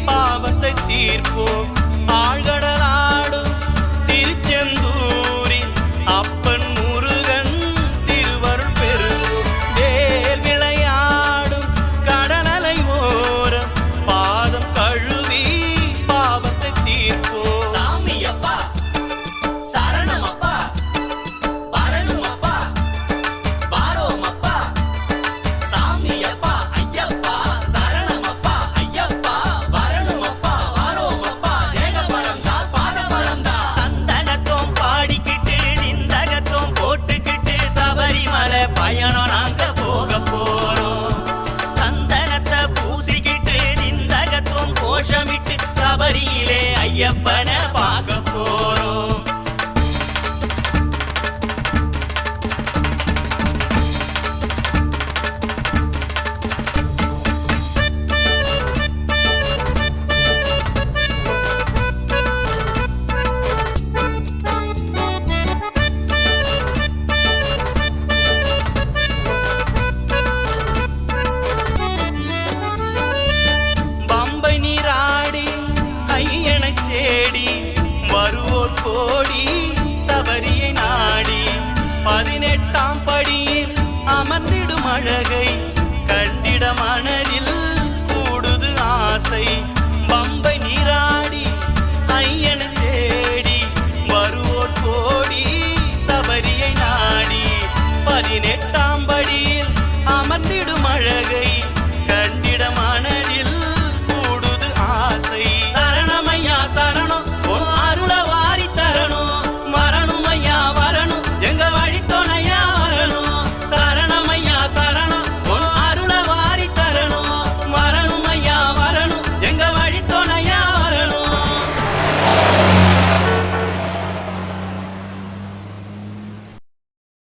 பாவத்தை தீர்ப்போம். ஆழ்கடலாடும் திருச்செந்தூரில் அப்பன் முருகன் திருவருள் பெறுவோம். வேல் விளையாடும் கடலலை ஓரம் பாதம் கழுவி பாவத்தை தீர்ப்போம். சாமியப்பா சரணமப்பா வரணுமப்பா வாரோமப்பா. சாமியப்பா ஐயப்பா சரணமப்பா ஐயப்பா வரணுமப்பா வாரோமப்பா. தேகபலம்தா பாதபலம்தா. சந்தனத்தோம் பாடிக்கிட்டு நிந்தகத்தோம் போட்டுக்கிட்டு சபரிமலை பயணம் நாங்க போக போறோம். சந்தனத்தை பூசிக்கிட்டு நிந்தகத்தோம் கோஷமிட்டு சபரியிலே ஐயப்பனை பார்க்க போறோம். பம்பை நீராடி ஐயனை தேடி வருவோர் கோடி சபரியை நாடி 18ஆம் படியில் அமர்ந்திடும் அழகை கண்டிட மனதில் கூடுது ஆசை. பம்பை நீராடி ஐயனை தேடி வருவோர் கோடி சபரியை நாடி 18ஆம் படியில் அமர்ந்திடும்